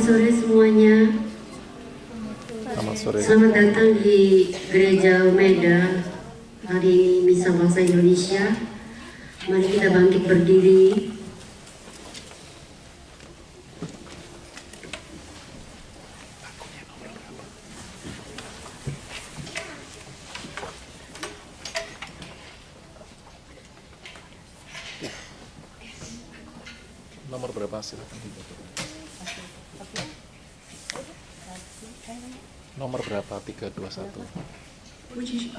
sore semuanya. Selamat sore. Selamat datang di Gereja Umeda. Hari ini Misa Bahasa Indonesia. Mari kita bangkit berdiri. Nomor berapa silakan? Nomor berapa? 321. Puji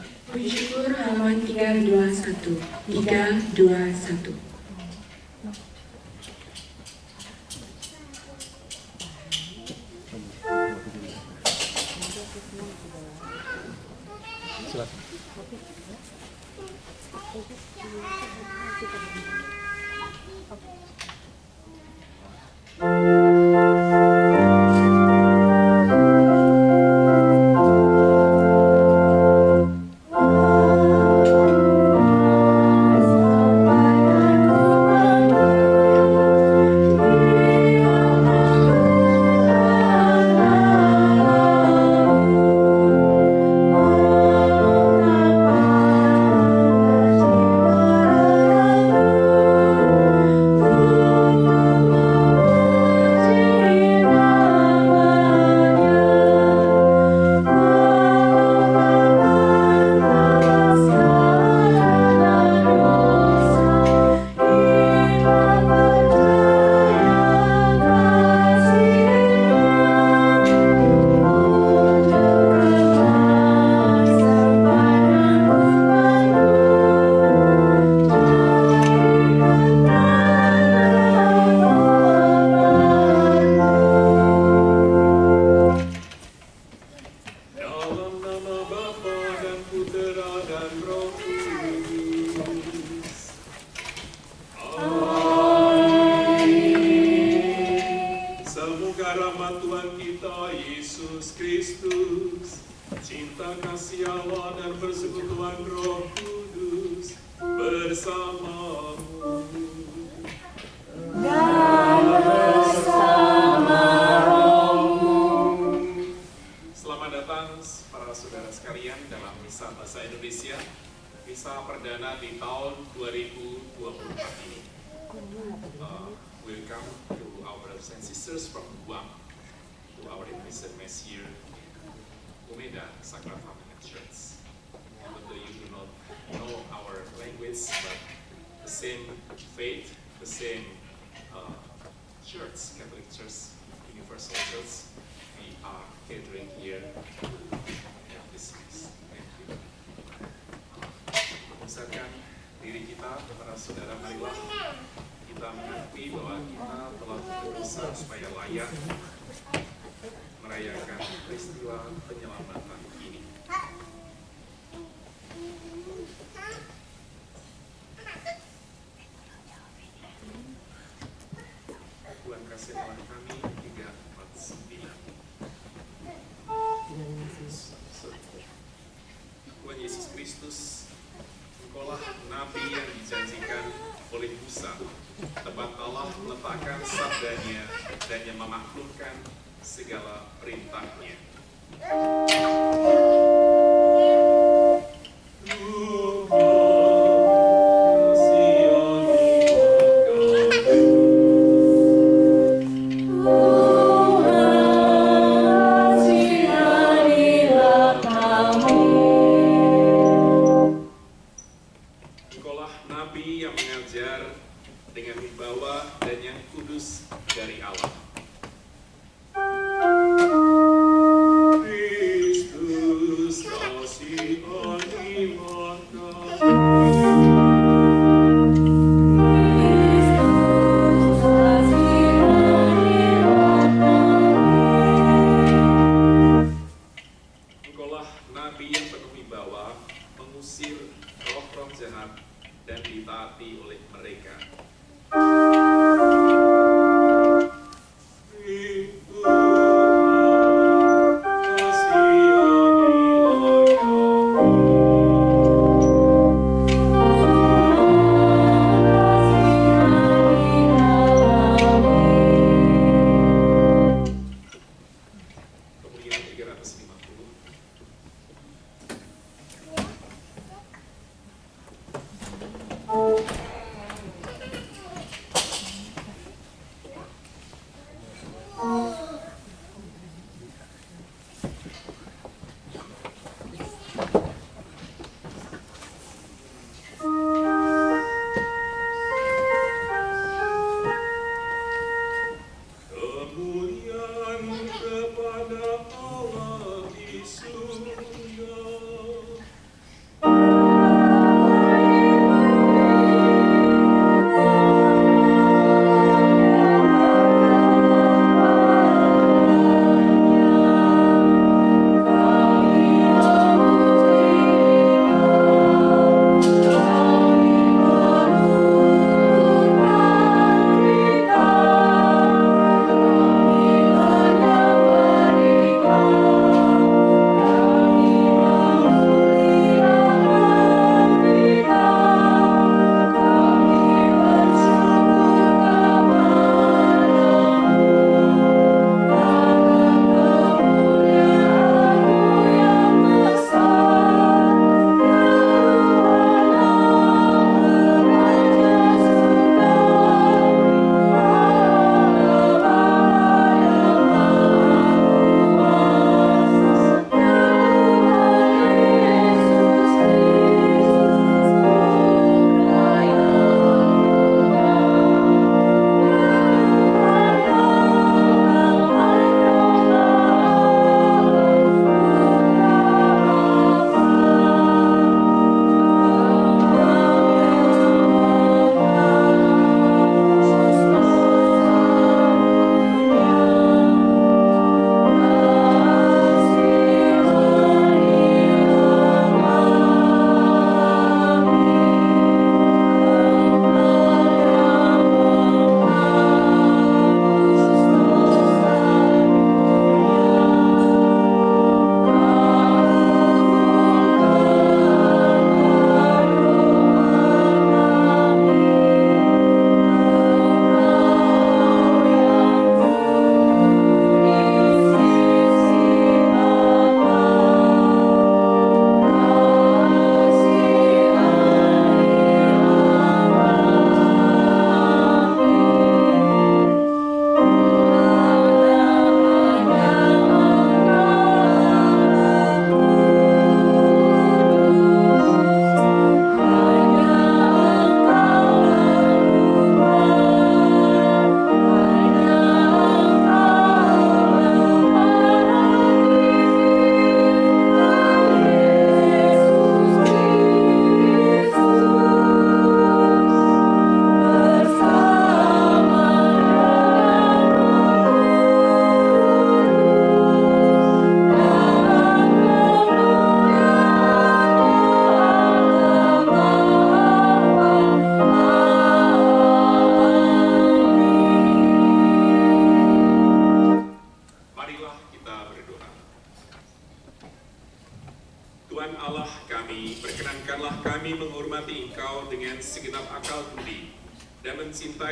syukur halaman 321. 321. Silakan. Tuhan Yesus Kristus, Engkaulah Nabi yang dijanjikan oleh Musa, tempat Allah meletakkan sabdanya dan yang memaklumkan segala perintahnya.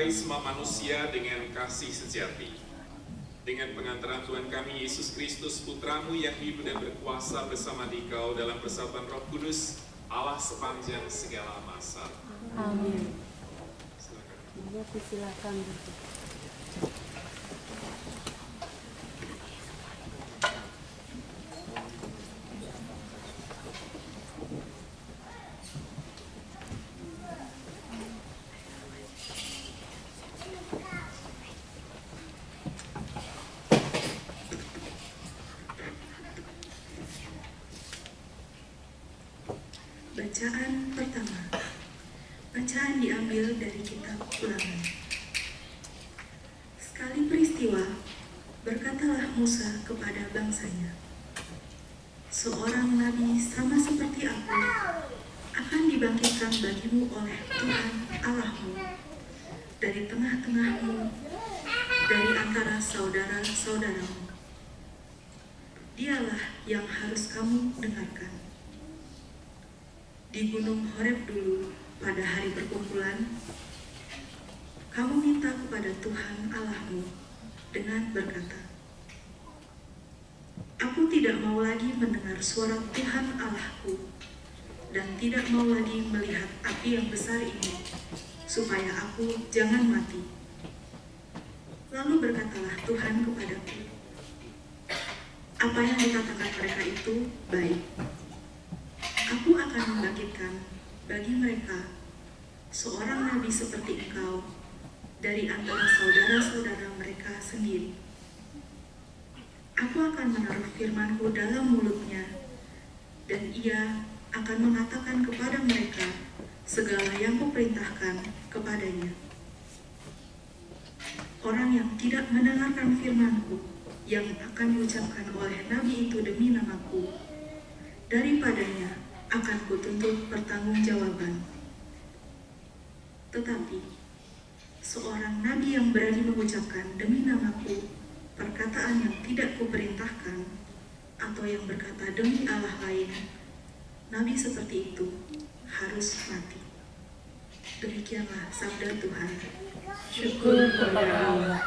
menyertai semua manusia dengan kasih sejati. Dengan pengantaran Tuhan kami Yesus Kristus, Putramu yang hidup dan berkuasa bersama Dikau dalam persatuan Roh Kudus, Allah sepanjang segala masa. Amin. Silakan. Ya, silakan. Bacaan pertama. Bacaan diambil dari kitab Ulangan. Sekali peristiwa, berkatalah Musa kepada bangsanya, seorang nabi sama seperti aku akan dibangkitkan bagimu oleh Tuhan Allahmu dari tengah-tengahmu, dari antara saudara-saudaramu. Dialah yang harus kamu dengarkan. Di Gunung Horeb dulu, pada hari perkumpulan, kamu minta kepada Tuhan Allahmu dengan berkata, aku tidak mau lagi mendengar suara Tuhan Allahku, dan tidak mau lagi melihat api yang besar ini, supaya aku jangan mati. Lalu berkatalah Tuhan kepadaku, apa yang dikatakan mereka itu baik. Aku akan membangkitkan bagi mereka seorang nabi seperti engkau dari antara saudara-saudara mereka sendiri. Aku akan menaruh firman-Ku dalam mulutnya, dan ia akan mengatakan kepada mereka segala yang Kuperintahkan kepadanya. Orang yang tidak mendengarkan firman-Ku yang akan diucapkan oleh nabi itu demi nama-Ku, daripadanya akan Kutuntut pertanggungjawaban. Tetapi seorang nabi yang berani mengucapkan demi nama-Ku perkataan yang tidak Kuperintahkan, atau yang berkata demi Allah lain, nabi seperti itu harus mati. Demikianlah sabda Tuhan. Syukur kepada Allah.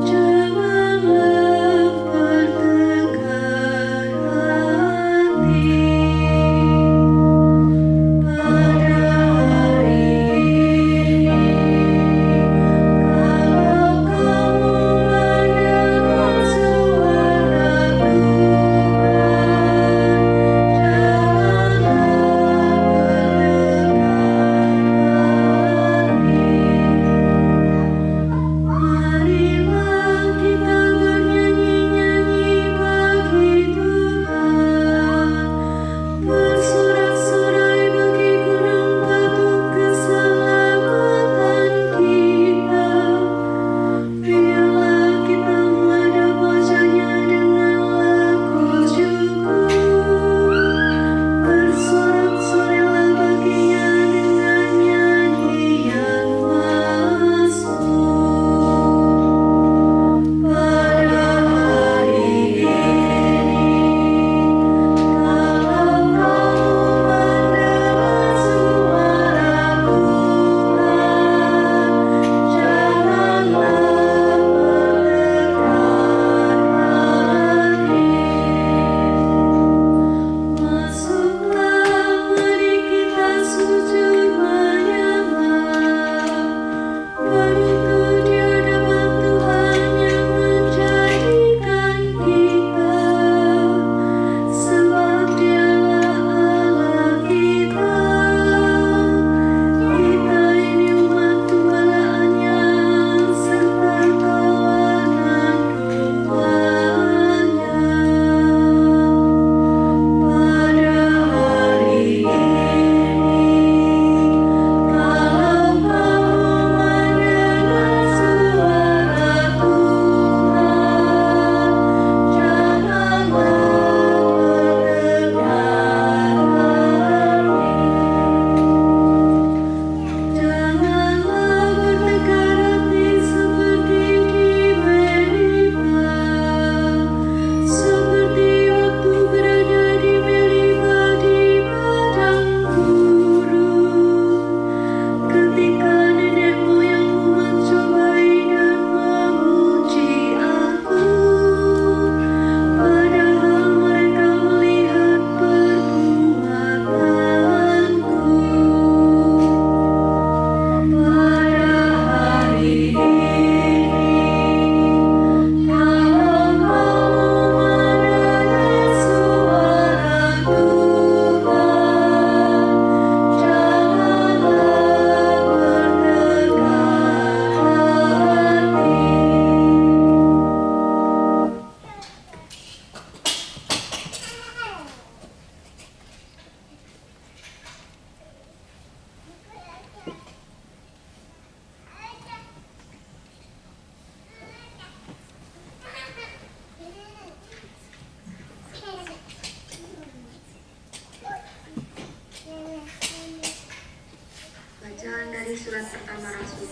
Janganlah bertengkar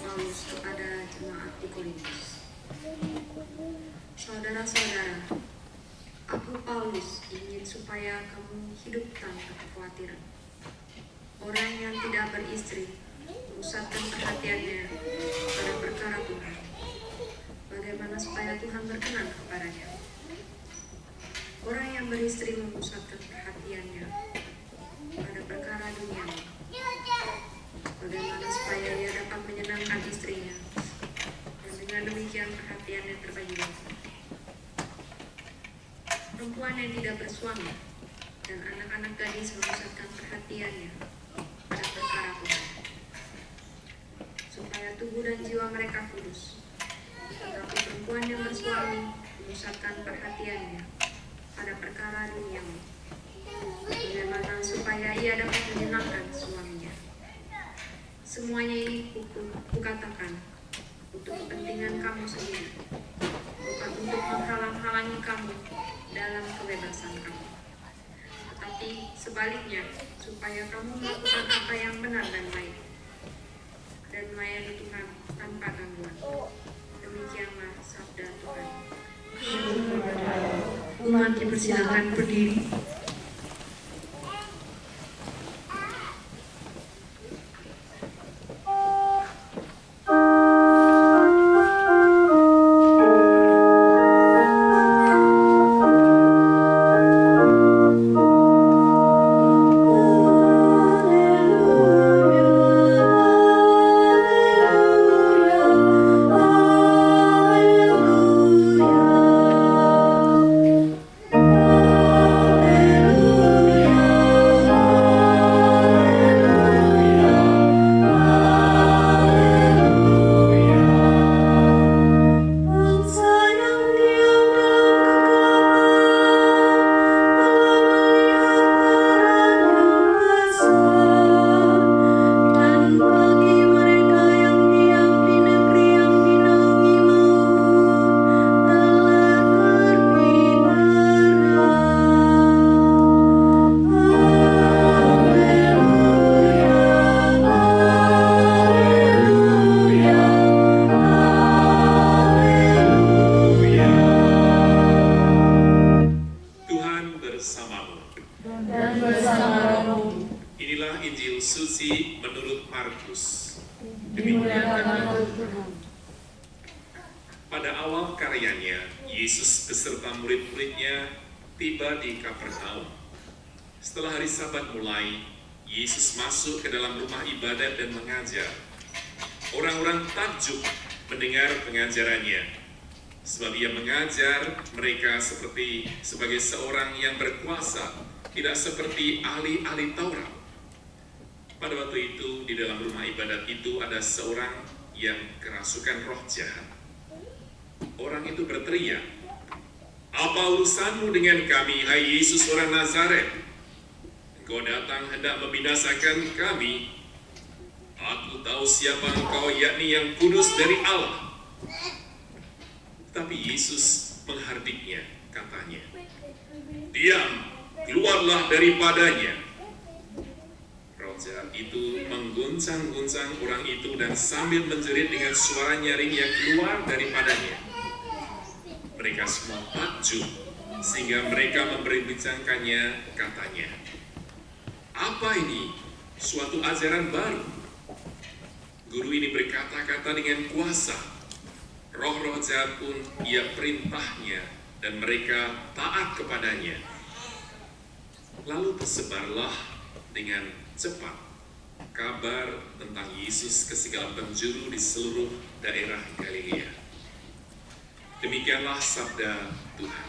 Paulus kepada jemaat di Korintus. Saudara-saudara, aku Paulus ingin supaya kamu hidup tanpa kekhawatiran. Orang yang tidak beristri memusatkan perhatiannya pada perkara Tuhan. Bagaimana supaya Tuhan berkenan kepadanya? Orang yang beristri memusatkan perhatiannya pada perkara duniawi. Bagaimana supaya ia dapat menyenangkan istrinya, dan dengan demikian perhatiannya terbagi dua. Perempuan yang tidak bersuami dan anak-anak gadis memusatkan perhatiannya pada perkara Tuhan, supaya tubuh dan jiwa mereka kudus. Tetapi perempuan yang bersuami memusatkan perhatiannya pada perkara duniawi, bagaimana supaya ia dapat menyenangkan suaminya. Semuanya ini kukatakan untuk kepentingan kamu sendiri, bukan untuk menghalang-halangi kamu dalam kebebasan kamu, tetapi sebaliknya supaya kamu melakukan apa yang benar dan baik, dan melayani Tuhan tanpa gangguan. Demikianlah sabda Tuhan. Umat dipersilakan berdiri. Pada awal karyanya, Yesus beserta murid-muridnya tiba di Kapernaum. Setelah hari Sabat mulai, Yesus masuk ke dalam rumah ibadat dan mengajar. Orang-orang takjub mendengar pengajarannya, sebab ia mengajar mereka sebagai seorang yang berkuasa, tidak seperti ahli-ahli Taurat. Pada waktu itu, di dalam rumah ibadat itu ada seorang yang kerasukan roh jahat. Orang itu berteriak, "Apa urusanmu dengan kami, hai Yesus orang Nazaret? Engkau datang hendak membinasakan kami. Aku tahu siapa engkau, yakni yang kudus dari Allah." Tapi Yesus menghardiknya, katanya, "Diam, keluarlah daripadanya." Roh jahat itu mengguncang-guncang orang itu dan sambil menjerit dengan suara nyaring yang keluar daripadanya. Mereka semua takjub, sehingga mereka memperbincangkannya, katanya, "Apa ini? Suatu ajaran baru. Guru ini berkata-kata dengan kuasa. Roh-roh jahat pun ia perintahnya, dan mereka taat kepadanya." Lalu tersebarlah dengan cepat kabar tentang Yesus ke segala penjuru di seluruh daerah Galilea. Demikianlah sabda Tuhan.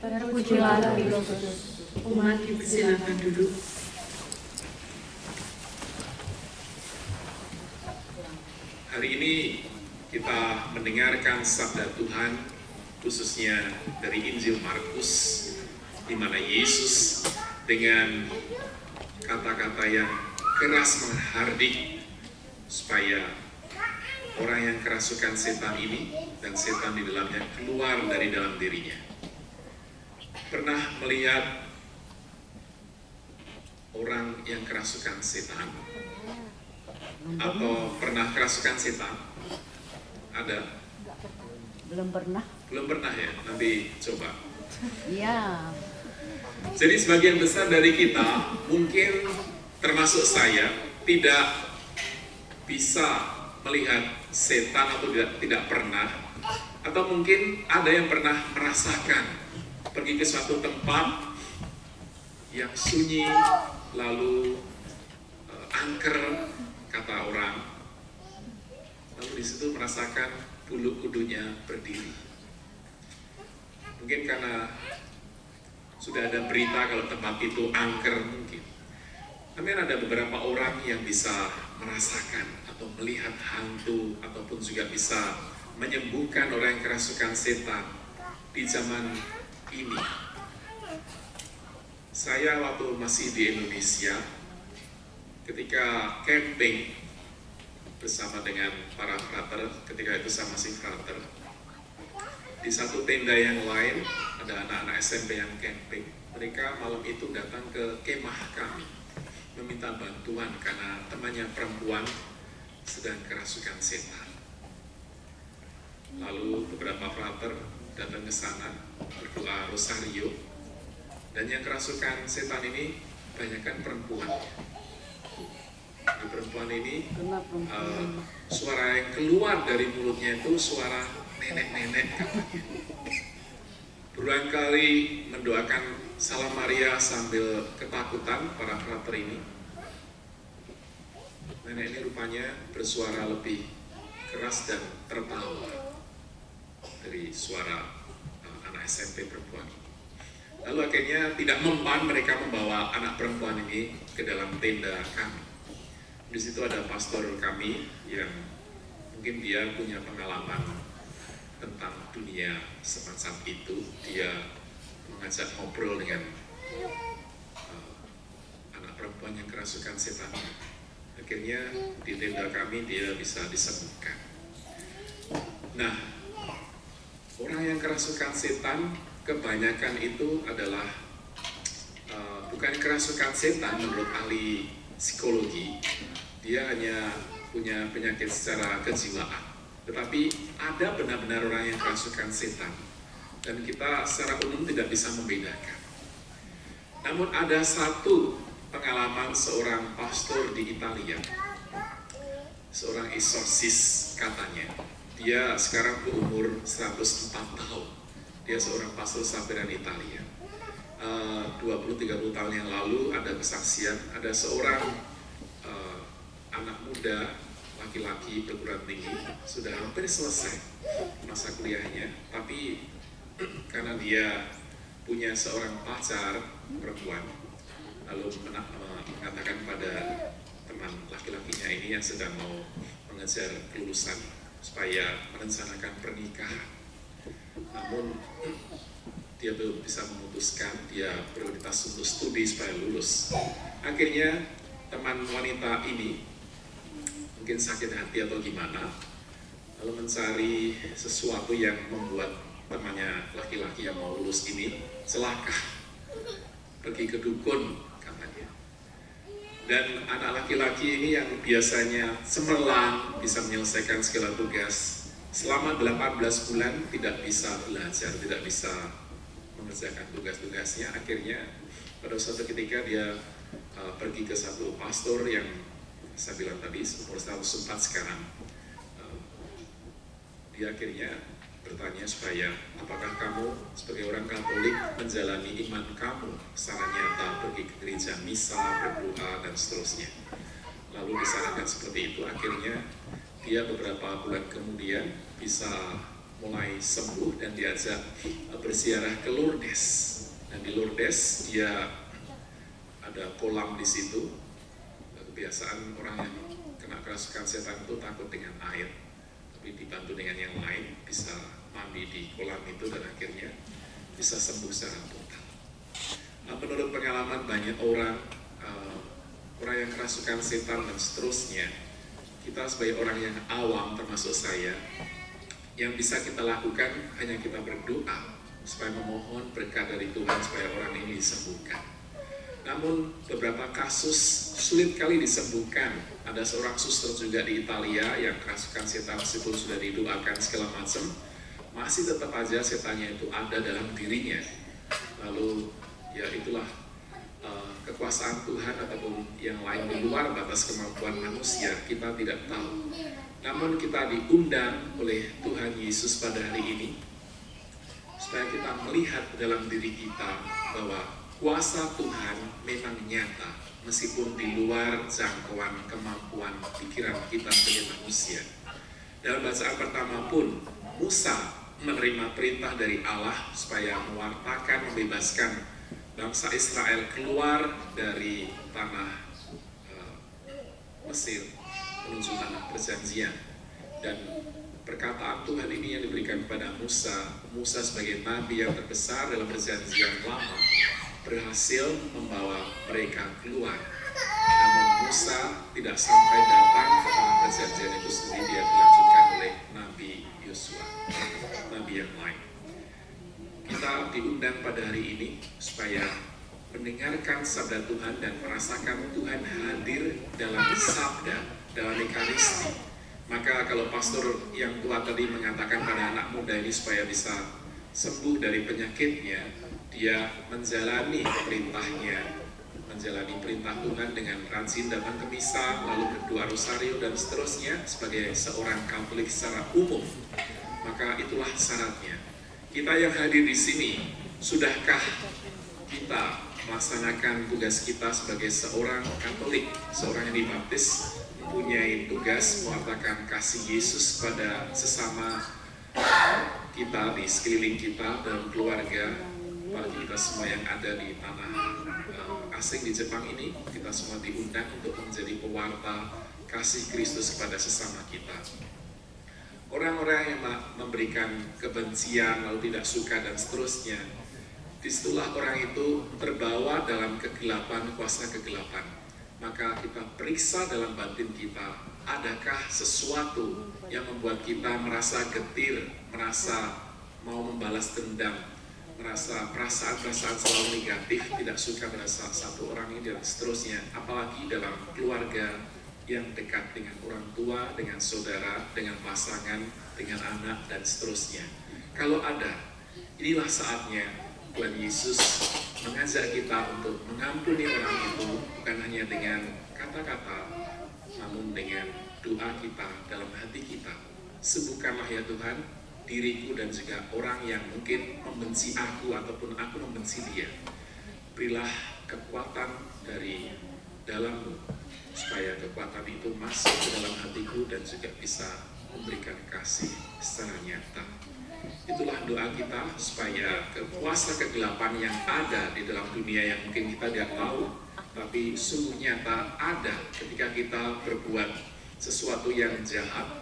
Terpujilah Kristus. Umat dipersilakan duduk. Hari ini kita mendengarkan sabda Tuhan, khususnya dari Injil Markus, di mana Yesus dengan kata-kata yang keras menghardik supaya orang yang kerasukan setan ini dan setan di dalamnya keluar dari dalam dirinya. Pernah melihat orang yang kerasukan setan? Atau pernah kerasukan setan? Ada? Belum pernah. Belum pernah ya? Nanti coba. Iya. Jadi sebagian besar dari kita, mungkin termasuk saya, tidak bisa melihat setan atau tidak pernah, atau mungkin ada yang pernah merasakan pergi ke suatu tempat yang sunyi, lalu angker, kata orang, lalu di situ merasakan bulu kudunya berdiri. Mungkin karena sudah ada berita kalau tempat itu angker mungkin. Tapi ada beberapa orang yang bisa merasakan atau melihat hantu, ataupun juga bisa menyembuhkan orang yang kerasukan setan di zaman ini. Saya waktu masih di Indonesia, ketika camping bersama dengan para frater, ketika itu saya masih frater, di satu tenda yang lain ada anak-anak SMP yang camping. Mereka malam itu datang ke kemah kami, meminta bantuan karena temannya perempuan sedang kerasukan setan. Lalu beberapa frater datang ke sana berdoa rosario, dan yang kerasukan setan ini banyakkan perempuan. Di perempuan ini suara yang keluar dari mulutnya itu suara nenek-nenek katanya. Berulang kali mendoakan Salam Maria sambil ketakutan para frater ini. Nenek ini rupanya bersuara lebih keras dan tertawa dari suara anak SMP perempuan. Lalu akhirnya tidak mempan, mereka membawa anak perempuan ini ke dalam tenda kami. Di situ ada pastor kami yang mungkin dia punya pengalaman tentang dunia semacam itu. Dia mengajak ngobrol dengan anak perempuan yang kerasukan setan. Akhirnya di tenda kami dia bisa disembuhkan. Nah, orang yang kerasukan setan kebanyakan itu adalah bukan kerasukan setan menurut ahli psikologi. Dia hanya punya penyakit secara kejiwaan. Tetapi ada benar-benar orang yang kerasukan setan, dan kita secara umum tidak bisa membedakan. Namun ada satu pengalaman seorang pastor di Italia, seorang eksorsis katanya. Dia sekarang berumur 104 tahun. Dia seorang pastor Saveran Italia. 20-30 tahun yang lalu ada kesaksian, ada seorang anak muda laki-laki perguruan tinggi sudah hampir selesai masa kuliahnya, tapi karena dia punya seorang pacar perempuan, lalu mengatakan pada teman laki-lakinya ini yang sedang mau mengejar kelulusan supaya merencanakan pernikahan. Namun dia belum bisa memutuskan, dia prioritas untuk studi supaya lulus. Akhirnya teman wanita ini mungkin sakit hati atau gimana, lalu mencari sesuatu yang membuat temannya laki-laki yang mau lulus ini celaka, pergi ke dukun katanya. Dan anak laki-laki ini yang biasanya cemerlang, bisa menyelesaikan segala tugas, selama 18 bulan tidak bisa belajar, tidak bisa mengerjakan tugas-tugasnya. Akhirnya pada suatu ketika dia pergi ke satu pastor yang saya bilang tadi umur 104 sekarang. Dia akhirnya bertanya supaya apakah kamu sebagai orang Katolik menjalani iman kamu secara nyata, pergi ke gereja, misa, berdoa, dan seterusnya. Lalu disarankan seperti itu. Akhirnya dia beberapa bulan kemudian bisa mulai sembuh dan diajak berziarah ke Lourdes. Dan di Lourdes dia ada kolam di situ. Kebiasaan orang yang kena kerasukan setan itu takut dengan air, tapi dibantu dengan yang lain bisa mandi di kolam itu dan akhirnya bisa sembuh secara total. Menurut pengalaman banyak orang, orang yang kerasukan setan dan seterusnya, kita sebagai orang yang awam termasuk saya, yang bisa kita lakukan hanya kita berdoa supaya memohon berkat dari Tuhan supaya orang ini disembuhkan. Namun beberapa kasus sulit kali disembuhkan. Ada seorang suster juga di Italia yang kerasukan setan meskipun sudah didoakan segala macam, masih tetap aja setannya itu ada dalam dirinya. Lalu ya itulah kekuasaan Tuhan ataupun yang lain di luar batas kemampuan manusia, kita tidak tahu. Namun kita diundang oleh Tuhan Yesus pada hari ini supaya kita melihat dalam diri kita bahwa kuasa Tuhan memang nyata meskipun di luar jangkauan kemampuan pikiran kita sebagai manusia. Dalam bacaan pertama pun Musa menerima perintah dari Allah supaya mewartakan, membebaskan bangsa Israel keluar dari tanah Mesir menuju tanah perjanjian. Dan perkataan Tuhan ini yang diberikan kepada Musa sebagai nabi yang terbesar dalam perjanjian lama, berhasil membawa mereka keluar. Namun Musa tidak sampai datang ke tanah perjanjian itu sendiri, dia dilanjutkan oleh Nabi Yosua, nabi yang lain. Kita diundang pada hari ini supaya mendengarkan sabda Tuhan dan merasakan Tuhan hadir dalam sabda, dalam ekaristi. Maka kalau pastor yang tua tadi mengatakan pada anak muda ini supaya bisa sembuh dari penyakitnya, dia menjalani perintahnya, menjalani perintah Tuhan dengan rajin datang ke misa, lalu berdoa rosario dan seterusnya sebagai seorang Katolik secara umum. Maka itulah syaratnya. Kita yang hadir di sini, sudahkah kita melaksanakan tugas kita sebagai seorang Katolik, seorang yang dibaptis, mempunyai tugas mewartakan kasih Yesus pada sesama kita di sekeliling kita dan keluarga, apalagi kita semua yang ada di tanah asing di Jepang ini, kita semua diundang untuk menjadi pewarta kasih Kristus kepada sesama kita. Orang-orang yang memberikan kebencian, lalu tidak suka dan seterusnya, disitulah orang itu terbawa dalam kegelapan, kuasa kegelapan. Maka kita periksa dalam batin kita, adakah sesuatu yang membuat kita merasa getir, merasa mau membalas dendam, merasa perasaan-perasaan selalu negatif, tidak suka pada satu orang ini dan seterusnya. Apalagi dalam keluarga yang dekat dengan orang tua, dengan saudara, dengan pasangan, dengan anak dan seterusnya. Kalau ada, inilah saatnya Tuhan Yesus mengajak kita untuk mengampuni orang itu, bukan hanya dengan kata-kata, namun dengan doa kita dalam hati kita. Sembuhkanlah ya Tuhan diriku dan juga orang yang mungkin membenci aku ataupun aku membenci dia. Berilah kekuatan dari dalammu supaya kekuatan itu masuk ke dalam hatiku dan juga bisa memberikan kasih secara nyata. Itulah doa kita supaya kuasa kegelapan yang ada di dalam dunia yang mungkin kita tidak tahu, tapi sungguh nyata ada ketika kita berbuat sesuatu yang jahat,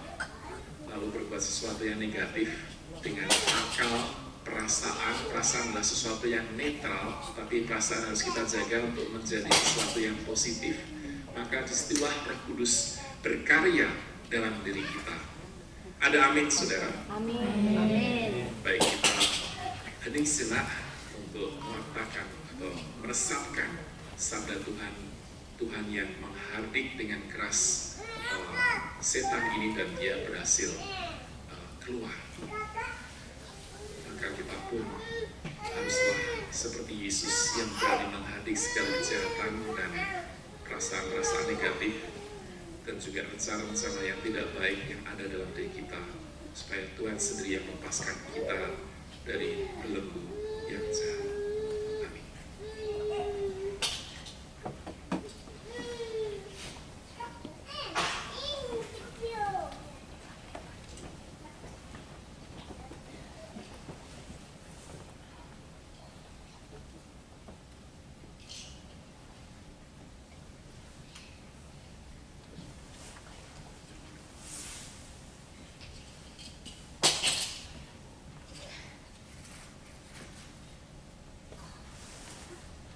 lalu berbuat sesuatu yang negatif dengan akal, perasaan adalah sesuatu yang netral, tapi perasaan harus kita jaga untuk menjadi sesuatu yang positif. Maka disitulah Roh Kudus berkarya dalam diri kita. Ada amin, saudara? Amin. Baik, kita hening sejenak untuk mewartakan atau meresapkan sabda Tuhan, Tuhan yang menghardik dengan keras setan ini dan dia berhasil keluar. Maka kita pun haruslah seperti Yesus yang berani menghardik segala kejahatan dan perasaan-perasaan negatif dan juga rencana-rencana yang tidak baik yang ada dalam diri kita, supaya Tuhan sendiri yang melepaskan kita dari belenggu yang jahat. Amin.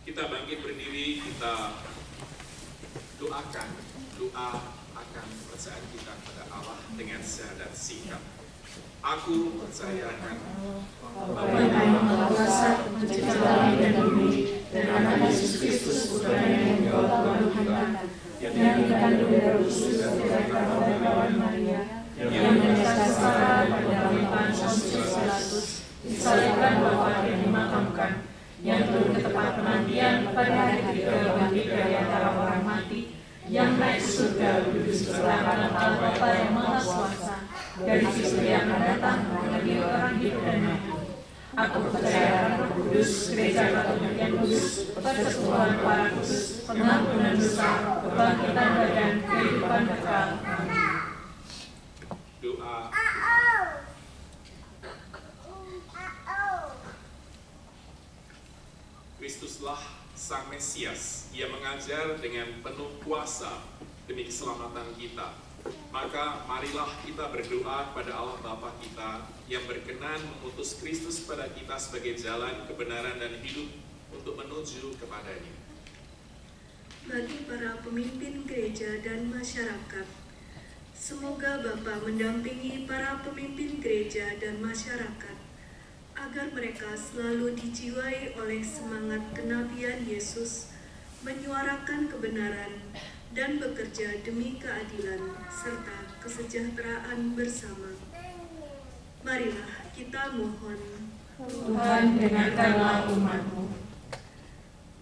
Kita bangkit berdiri, kita doakan, doa akan kepercayaan kita kepada Allah dengan syahadat singkat. Aku percaya akan Bapa yang berkuasa mencipta langit dan bumi dan anak Yesus Kristus putranya yang engkau Tuhan kita, tempat penantian pada hari ketiga bangkit dari antara orang mati, yang naik ke surga duduk di sebelah kanan Allah Bapa yang Maha Kuasa, dari situ yang akan datang mengadili orang hidup dan mati. Aku percaya Roh Kudus, Gereja Katolik yang kudus, persekutuan para kudus, pengampunan dosa, kebangkitan badan, kehidupan kekal. Doa. Kristuslah Sang Mesias. Ia mengajar dengan penuh kuasa demi keselamatan kita. Maka marilah kita berdoa pada Allah Bapa kita yang berkenan mengutus Kristus pada kita sebagai jalan kebenaran dan hidup untuk menuju kepadanya. Bagi para pemimpin gereja dan masyarakat, semoga Bapa mendampingi para pemimpin gereja dan masyarakat agar mereka selalu dijiwai oleh semangat kenabian Yesus, menyuarakan kebenaran dan bekerja demi keadilan serta kesejahteraan bersama. Marilah kita mohon. Tuhan, dengarkanlah umat-Mu.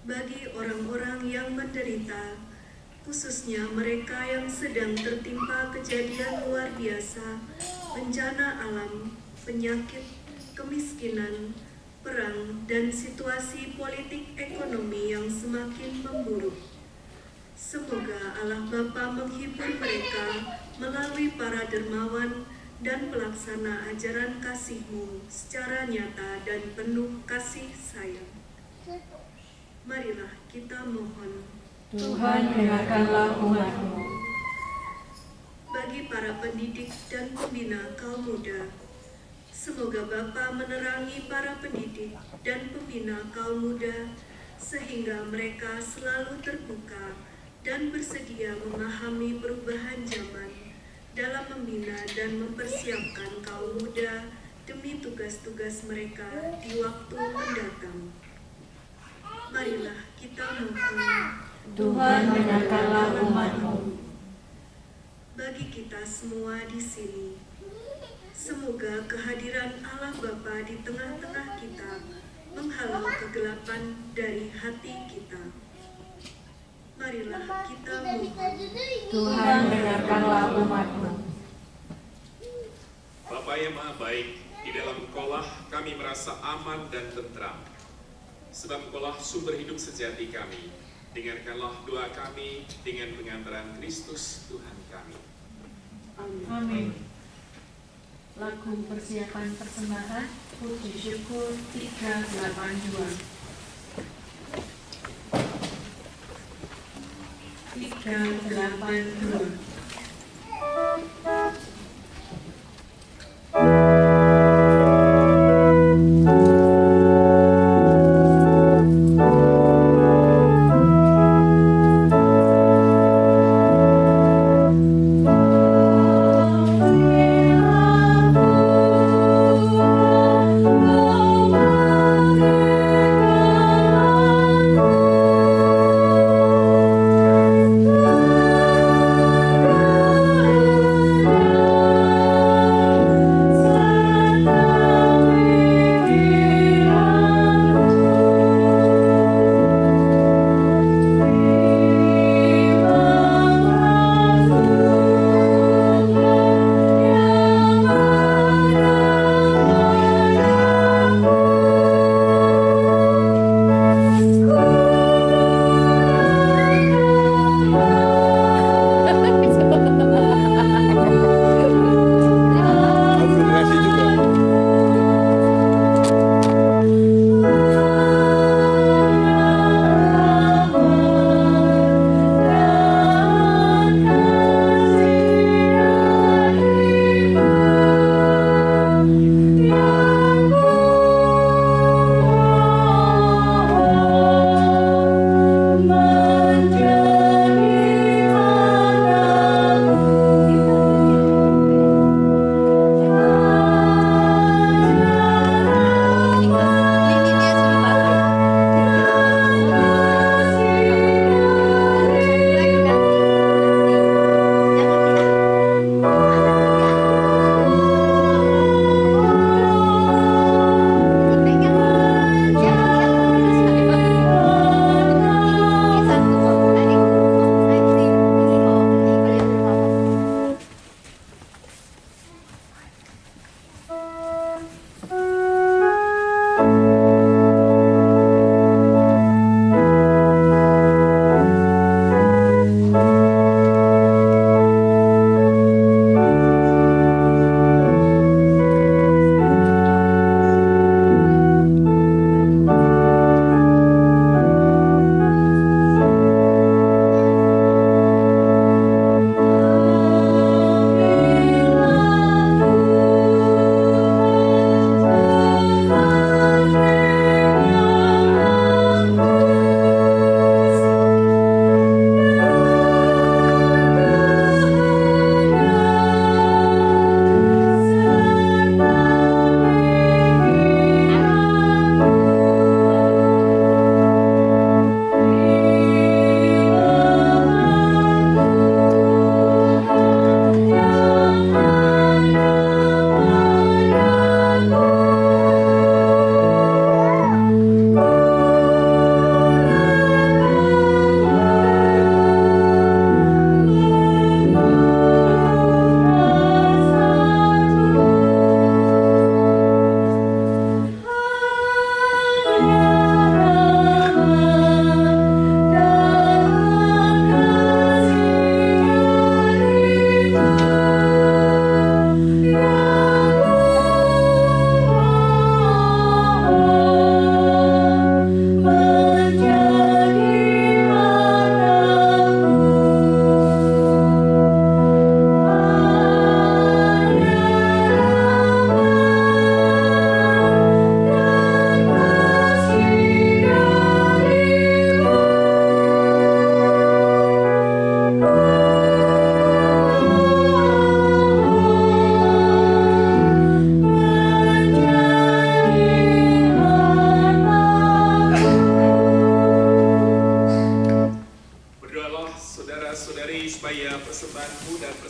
Bagi orang-orang yang menderita, khususnya mereka yang sedang tertimpa kejadian luar biasa, bencana alam, penyakit, kemiskinan, perang, dan situasi politik ekonomi yang semakin memburuk. Semoga Allah Bapa menghibur mereka melalui para dermawan dan pelaksana ajaran kasih-Mu secara nyata dan penuh kasih sayang. Marilah kita mohon. Tuhan, dengarkanlah umat-Mu. Bagi para pendidik dan pembina kaum muda, semoga Bapa menerangi para pendidik dan pembina kaum muda sehingga mereka selalu terbuka dan bersedia memahami perubahan zaman dalam membina dan mempersiapkan kaum muda demi tugas-tugas mereka di waktu mendatang. Marilah kita mohon. Tuhan, dengarkanlah umat-Mu. Bagi kita semua di sini, semoga kehadiran Allah Bapa di tengah-tengah kita menghalau kegelapan dari hati kita. Marilah kita mohon. Tuhan, dengarkanlah umat-Mu. Bapa yang Maha Baik, di dalam Engkaulah kami merasa aman dan tentram. Sebab Engkaulah sumber hidup sejati kami. Dengarkanlah doa kami dengan pengantaran Kristus Tuhan kami. Amin. Lagu persiapan persembahan, puji syukur 382. 382. Tuhan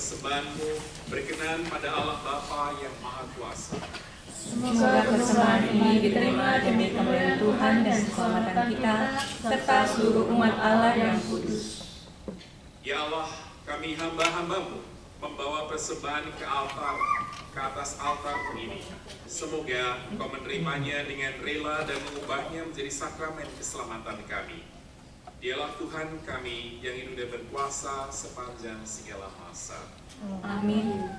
persembahan-Mu berkenan pada Allah Bapa yang Maha Kuasa. Semoga persembahan ini diterima demi kemuliaan Tuhan dan keselamatan kita, serta seluruh umat Allah yang kudus. Ya Allah, kami hamba-hamba-Mu membawa persembahan ke atas altar ini. Semoga Engkau menerimanya dengan rela dan mengubahnya menjadi sakramen keselamatan kami. Dialah Tuhan kami yang hidup dan berkuasa sepanjang segala masa. Amin.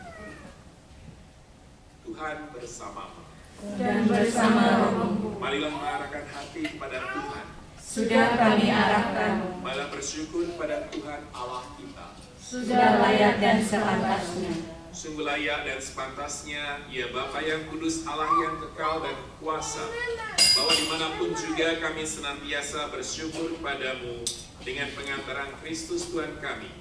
Tuhan bersamamu. Dan bersama rohmu. Marilah mengarahkan hati kepada Tuhan. Sudah kami arahkan. Marilah bersyukur kepada Tuhan Allah kita. Sudah layak dan sepantasnya. Sungguh layak dan sepantasnya, ya Bapa yang kudus, Allah yang kekal dan kuasa, bahwa dimanapun juga kami senantiasa bersyukur kepadamu dengan pengantaran Kristus Tuhan kami.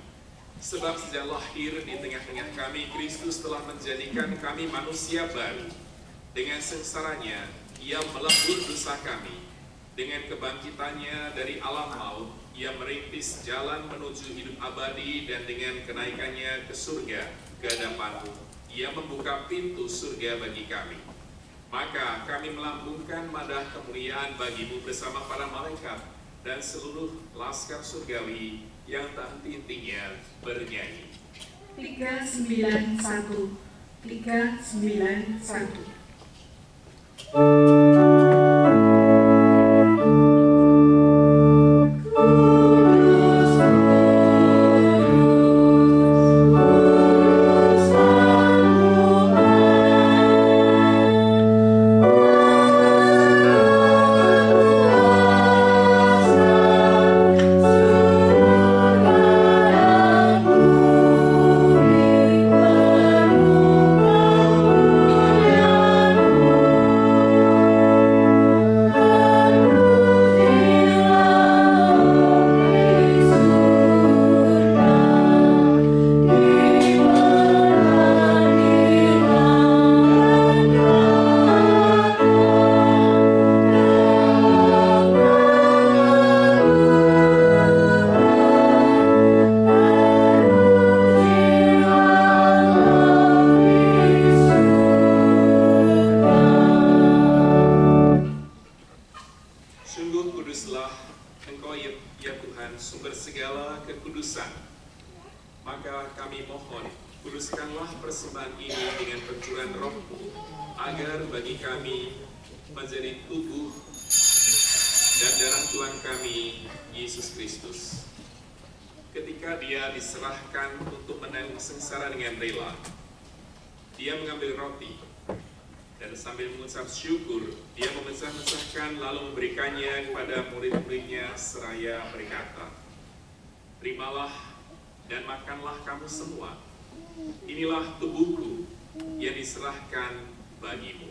Sebab sejak lahir di tengah-tengah kami, Kristus telah menjadikan kami manusia baru. Dengan sengsaranya, Ia melebur dosa kami. Dengan kebangkitannya dari alam maut, Ia merintis jalan menuju hidup abadi, dan dengan kenaikannya ke surga, ke hadapan-Mu, Ia membuka pintu surga bagi kami. Maka kami melambungkan madah kemuliaan bagi-Mu bersama para malaikat dan seluruh laskar surgawi yang tak henti-hentinya bernyanyi. 391 391. Ketika Dia diserahkan untuk menanggung sengsara dengan rela, Dia mengambil roti, dan sambil mengucap syukur, Dia memecah-mecahkan lalu memberikannya kepada murid-muridnya seraya berkata, "Terimalah dan makanlah kamu semua. Inilah tubuhku yang diserahkan bagimu."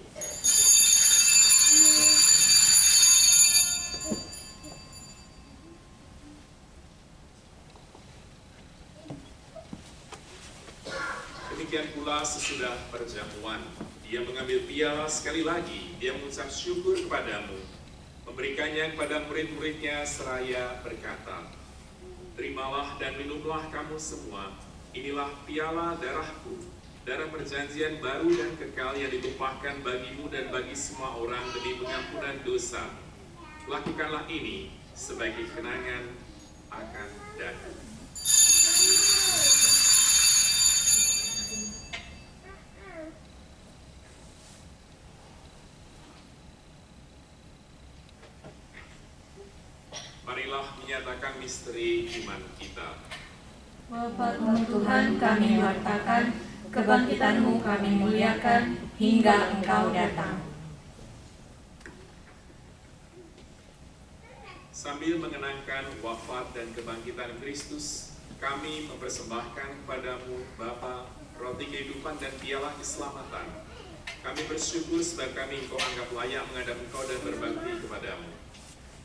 Demikian pula sesudah perjamuan, Dia mengambil piala sekali lagi, Dia mengucap syukur kepadamu, memberikannya kepada murid-muridnya seraya berkata, "Terimalah dan minumlah kamu semua, inilah piala darahku, darah perjanjian baru dan kekal yang ditumpahkan bagimu dan bagi semua orang demi pengampunan dosa. Lakukanlah ini sebagai kenangan akan daku." Marilah menyatakan misteri iman kita. Wafat-Mu Tuhan kami wartakan, kebangkitan-Mu kami muliakan, hingga Engkau datang. Sambil mengenangkan wafat dan kebangkitan Kristus, kami mempersembahkan kepadamu Bapa, roti kehidupan dan piala keselamatan. Kami bersyukur sebab kami Engkau anggap layak menghadap Engkau dan berbakti kepadamu.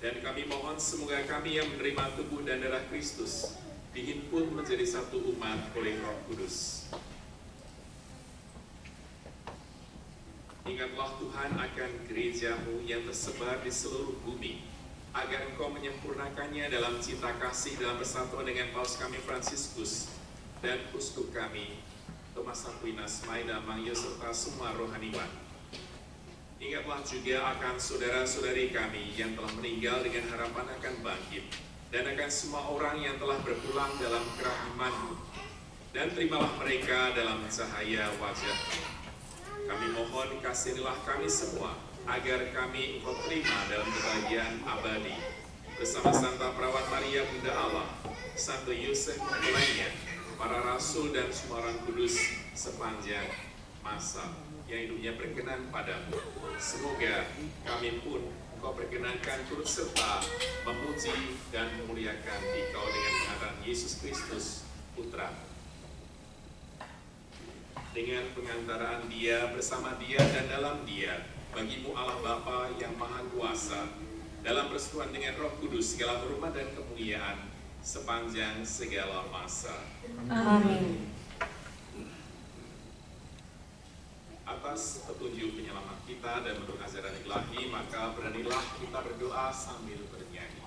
Dan kami mohon semoga kami yang menerima tubuh dan darah Kristus dihimpun menjadi satu umat oleh Roh Kudus. Ingatlah Tuhan akan gereja-Mu yang tersebar di seluruh bumi, agar Engkau menyempurnakannya dalam cinta kasih dalam persatuan dengan Paus kami Fransiskus, dan uskup kami, Thomas Aquinas, Maida Mangyo, serta semua rohaniwan. Ingatlah juga akan saudara-saudari kami yang telah meninggal dengan harapan akan bangkit, dan akan semua orang yang telah berpulang dalam kerah iman-Mu, dan terimalah mereka dalam cahaya wajah-Mu. Kami mohon kasihanilah kami semua, agar kami Engkau terima dalam kebahagiaan abadi, bersama Santa Perawat Maria Bunda Allah, Santo Yosef mempelainya, para rasul dan semua orang kudus sepanjang masa yang hidupnya berkenan padamu. Semoga kami pun Engkau perkenankan turut serta memuji dan memuliakan Engkau dengan pengharapan Yesus Kristus Putra. Dengan pengantaraan Dia, bersama Dia, dan dalam Dia, bagimu Allah Bapa yang Maha Kuasa, dalam persekutuan dengan Roh Kudus, segala hormat dan kemuliaan sepanjang segala masa. Amin. Atas petunjuk penyelamat kita dan menurut ajaran ilahi, maka beranilah kita berdoa sambil bernyanyi.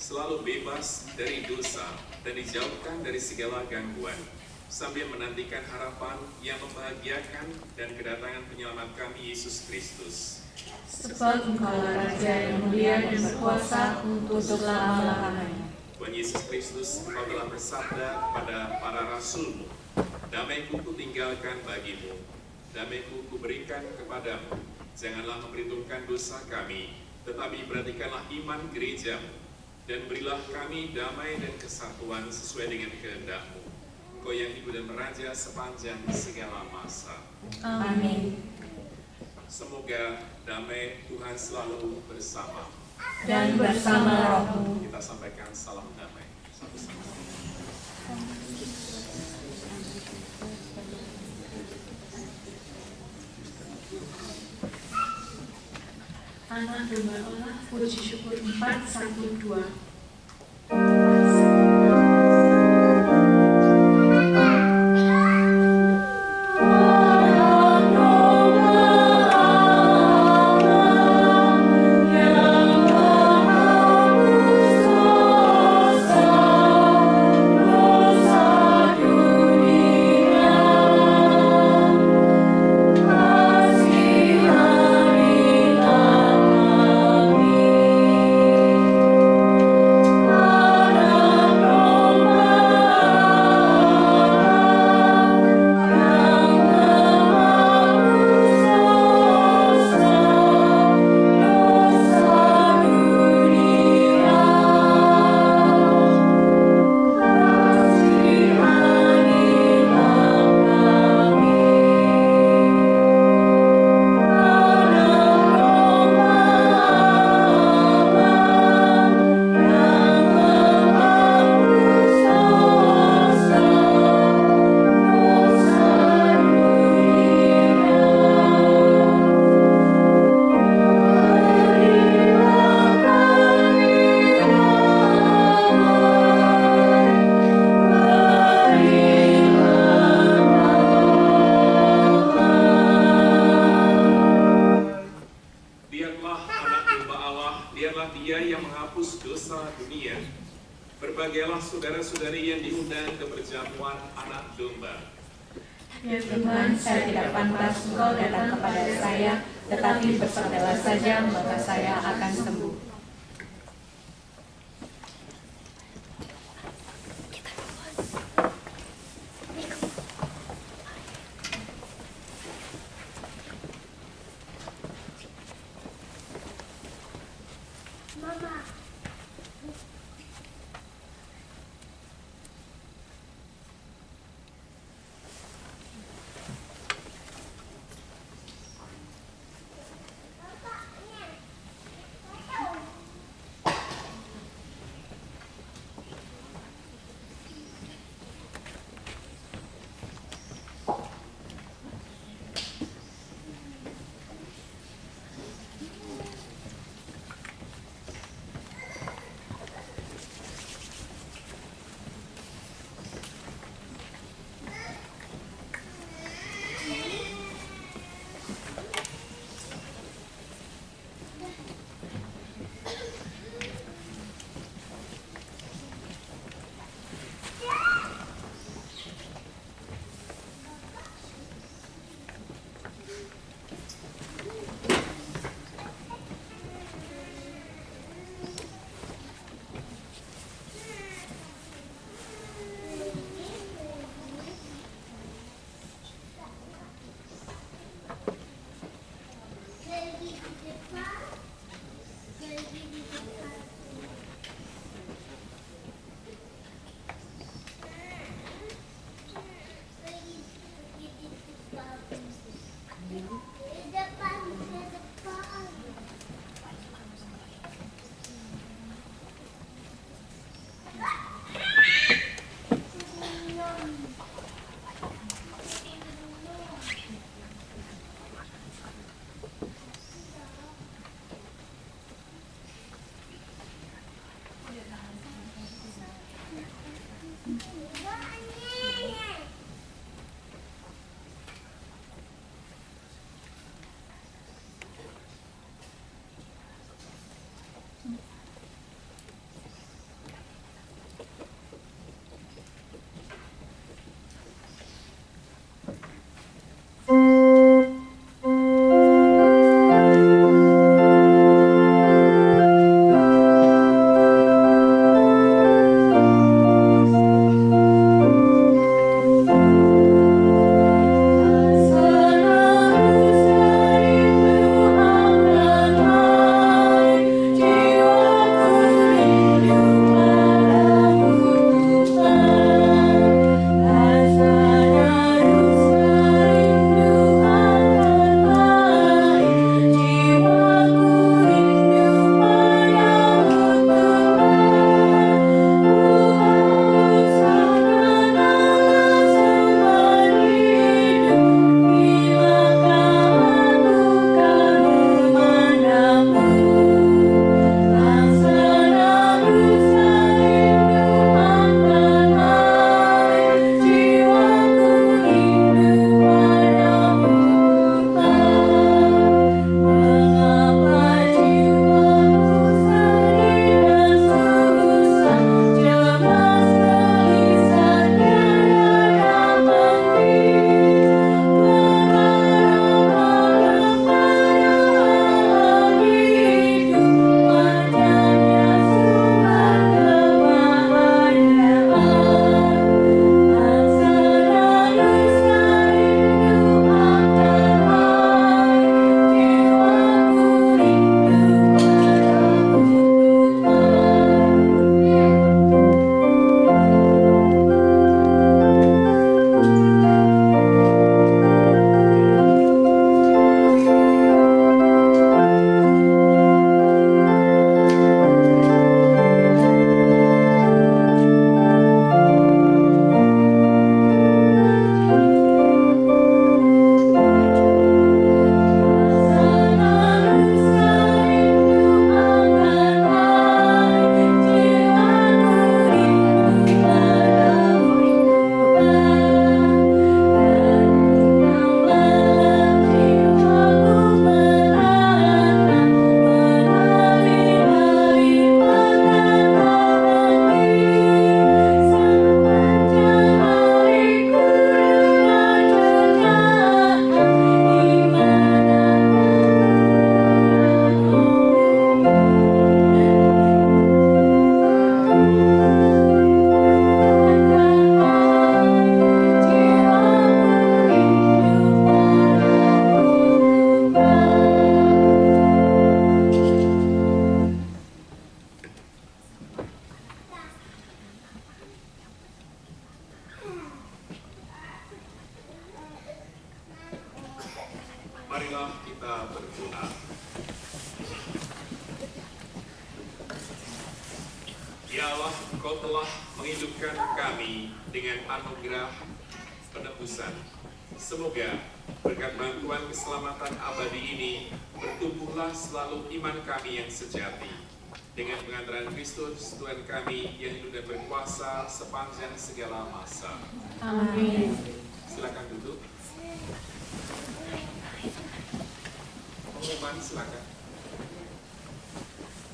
Selalu bebas dari dosa dan dijauhkan dari segala gangguan, sambil menantikan harapan yang membahagiakan dan kedatangan penyelamat kami Yesus Kristus. Sebab Engkaulah Raja yang mulia dan berkuasa untuk selama-lamanya. Tuhan Yesus Kristus, Engkau telah bersabda kepada para rasul-Mu, damai-Ku Kutinggalkan bagimu, damai-Ku Kuberikan kepadamu. Janganlah memperhitungkan dosa kami, tetapi perhatikanlah iman gereja-Mu, dan berilah kami damai dan kesatuan sesuai dengan kehendak-Mu. Engkau yang hidup dan meraja sepanjang segala masa. Amin. Semoga damai Tuhan selalu bersama dan bersama rohmu. Kita sampaikan salam damai satu-satu. Anak domba Allah, puji syukur 412. Amin. dan keberjamuan anak domba. Ya Tuhan, saya tidak pantas Engkau datang kepada saya, tetapi bersabdalah saja, maka saya akan sembuh. Marilah kita berdoa. Ya Allah, Engkau telah menghidupkan kami dengan anugerah penebusan. Semoga berkat bantuan keselamatan abadi ini bertumbuhlah selalu iman kami yang sejati. Dengan pengantaran Kristus Tuhan kami yang hidup dan berkuasa sepanjang segala masa. Amin. Silakan duduk. Pengumuman silakan.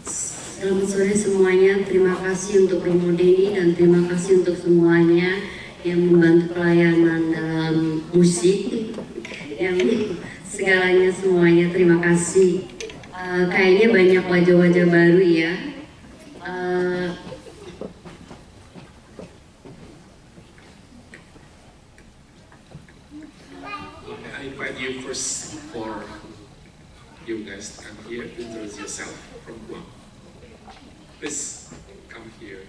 Selamat sore semuanya, terima kasih untuk Romo Denny dan terima kasih untuk semuanya yang membantu pelayanan dalam musik, yang segalanya semuanya terima kasih. Kayaknya banyak wajah-wajah baru ya. I invite you first for you guys to come here to introduce yourself from Guam. Please come here.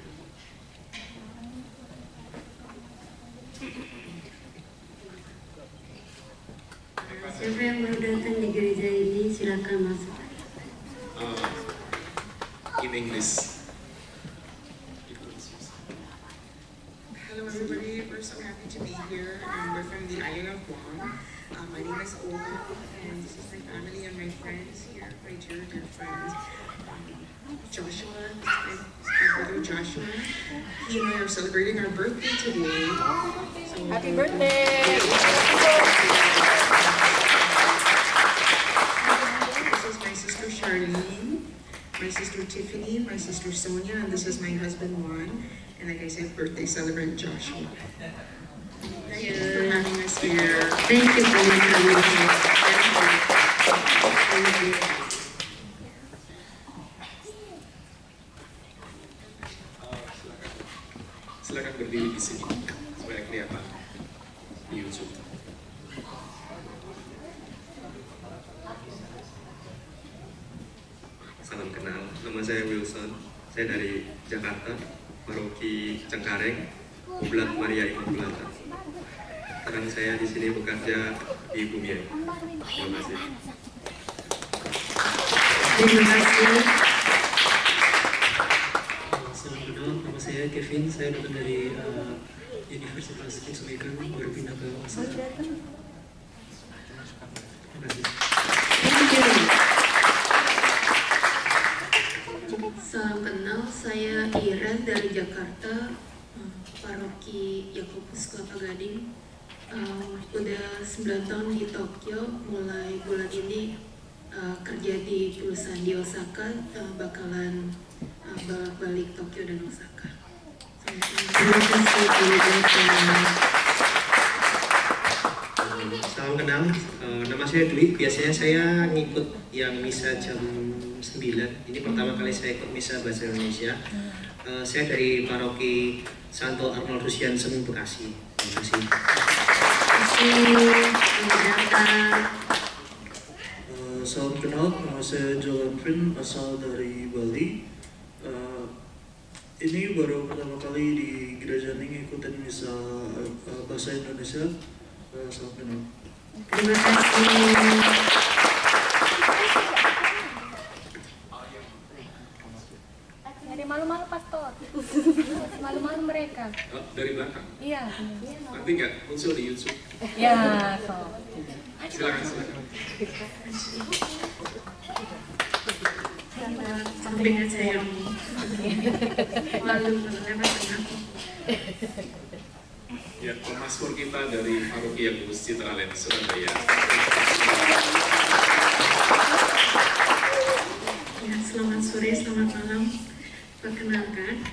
Siapa yang baru datang di gereja ini silakan masuk. In English. Hello everybody, we're so happy to be here and we're from the island of Guam. My name is Olga and this is my family and my friends here, my dear friends. Joshua, my brother Joshua, he and I are celebrating our birthday today. So, Happy birthday! This is my sister Charlene, my sister Tiffany, my sister Sonia, and this is my husband Juan. And like I said, birthday celebrant Joshua. Thank you for having us here. Thank you for having us here. Thank you. Silakan berdiri di sini supaya kelihatan di YouTube. Salam kenal, nama saya Wilson. Saya dari Jakarta, Paroki Cengkareng, Oblat Maria Immaculata. Sekarang saya di sini bekerja di Bumiayu. Terima kasih. Terima kasih. Salam kenal, nama saya Kevin. Saya datang dari Universitas Kingsmaker, baru pindah ke Osaka. Terima kasih. Salam kenal, saya Iren dari Jakarta, Paroki Yakobus Kelapa Gading. Udah 9 tahun di Tokyo, mulai bulan ini kerja di perusahaan di Osaka, bakalan balik Tokyo dan Osaka. Terima kasih. Salam kenal, nama saya Dwi. Biasanya saya ngikut yang misa jam 9. Ini pertama kali saya ikut misa bahasa Indonesia. Saya dari Paroki Santo Arnoldus Jansen, Bekasi. Terima kasih. Salam kenal, nama saya Jolan asal dari Bali. Ini baru pertama kali di gereja ini ngikutin misa bahasa Indonesia. Salam kenal. Terima kasih. Dari malu-malu pastor. Malu-malu mereka. Oh, dari belakang. Iya. Nanti nggak muncul di YouTube. Ya, so. Silakan, silakan. Sampingan saya malu lewat tengah. Ya, pemasmur kita dari Paroki Yakobus Citraland, Surabaya. Ya, selamat sore, selamat malam. Perkenalkan,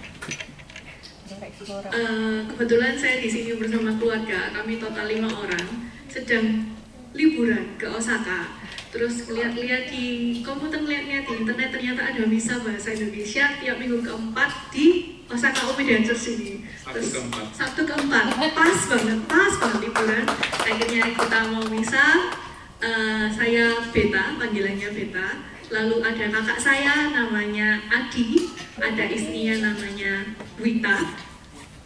kebetulan saya di sini bersama keluarga. Kami total 5 orang, sedang liburan ke Osaka. Terus lihat-lihat di komputer, lihat-lihat di internet, ternyata ada misa bahasa Indonesia tiap minggu keempat di Osaka Umeda Church ini. Terus Sabtu keempat, pas banget liburan. Akhirnya kita mau misa. Saya Beta, panggilannya Beta. Lalu ada kakak saya namanya Adi, ada istrinya namanya Wita.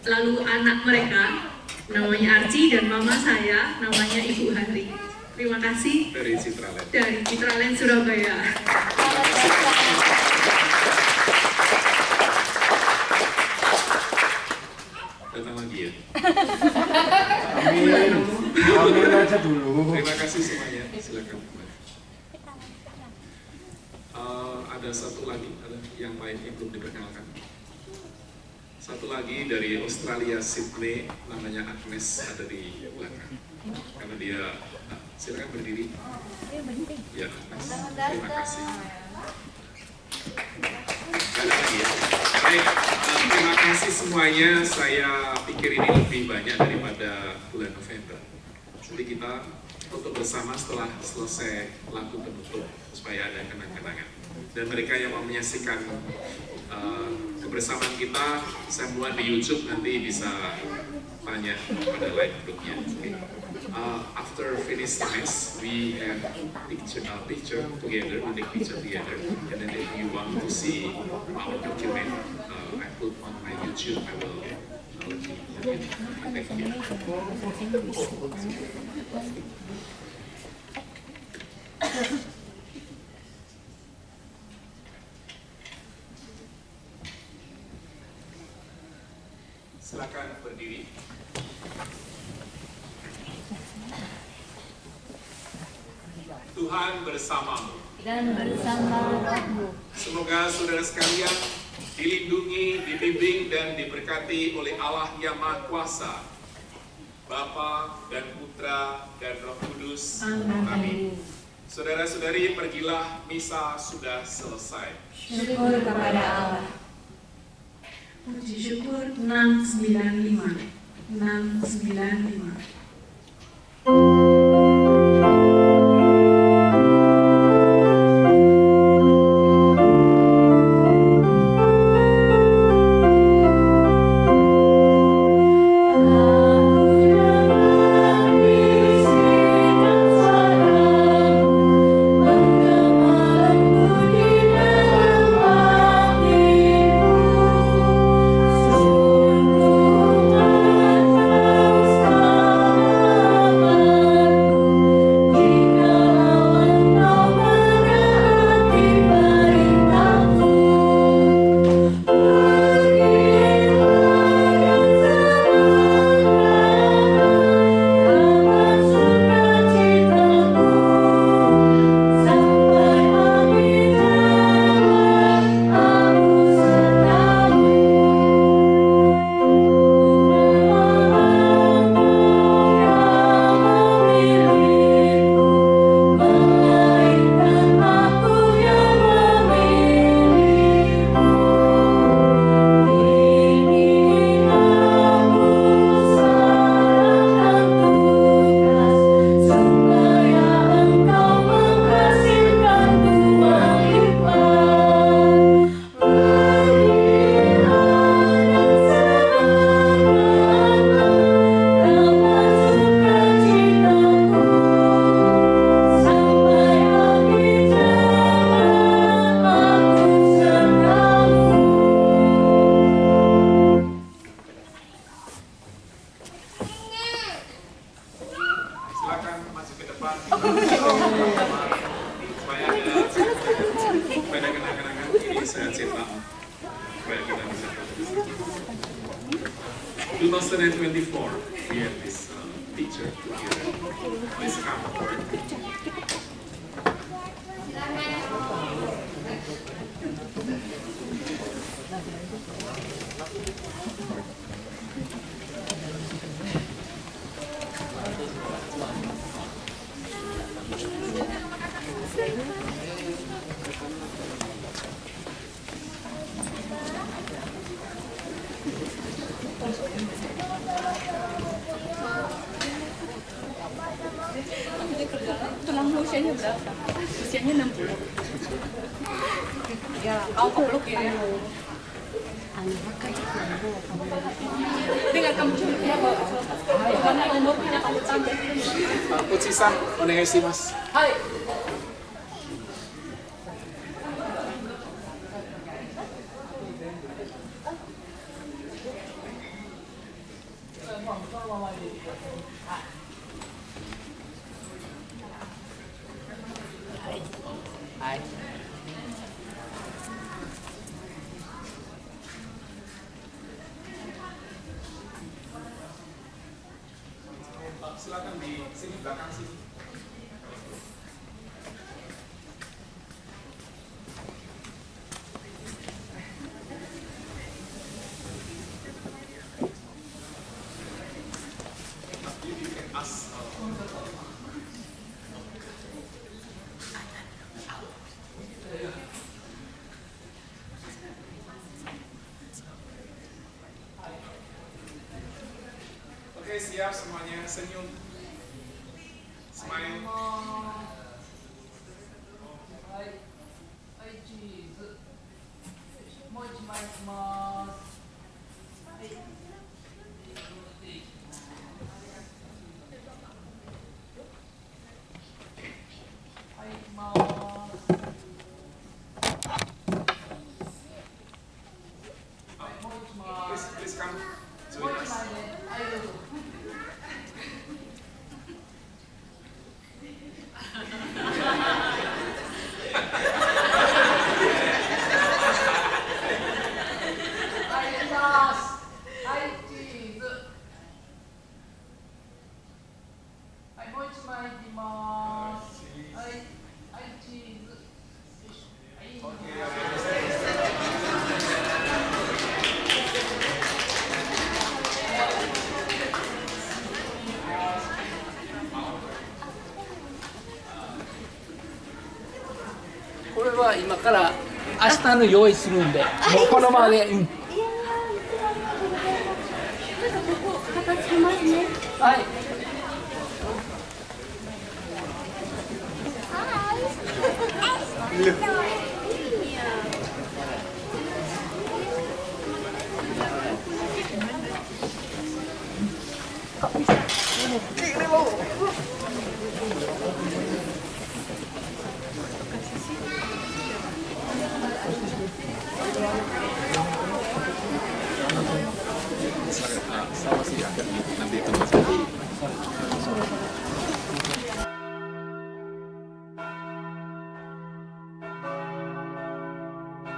Lalu anak mereka namanya Archie dan mama saya namanya Ibu Hari. Terima kasih dari Citraland. dari Citraland Surabaya. Datang lagi ya. Amin aja dulu. Terima kasih semuanya. Silakan. Ada satu lagi, ada yang lain yang belum diperkenalkan. Satu lagi dari Australia, Sydney, namanya Agnes, ada di belakang. Karena dia, silakan berdiri. Ya, Agnes. Terima kasih. Ada lagi ya. Baik, terima kasih semuanya. Saya pikir ini lebih banyak daripada bulan November. Jadi kita foto bersama setelah selesai lagu penutup supaya ada kenang-kenangan. Dan mereka yang mau menyaksikan kebersamaan kita, saya buat di YouTube, nanti bisa tanya pada live grupnya. Okay. After finish the mass, we have picture together. We take picture together, and then if you want to see our document, I put on my YouTube. I will let you. Okay. Thank you. Silakan berdiri. Tuhan bersamamu. Dan bersama rohmu. Semoga saudara sekalian dilindungi, dibimbing, dan diberkati oleh Allah yang Maha Kuasa, Bapa dan Putra dan Roh Kudus. Amin. Saudara-saudari, pergilah, misa sudah selesai. Syukur kepada Allah. Puji syukur 695. 695. saya cetak supaya kita bisa 2024 we have this picture together. Please come forward. Tulang usianya berapa? Usianya 60. Ya, kau kepeluk ya. Tinggal kamu coba ya, karena umur punya kamu tambah. Uchisan, onegaishimasu. Hai. Hai. Silakan di sini belakang sini. Oke, siap semuanya, senyum. Smile. Please come join us.これは今から明日の用意するんで、もうこのままで、うん、形しますね。はい。Sama sih agak nanti tunggu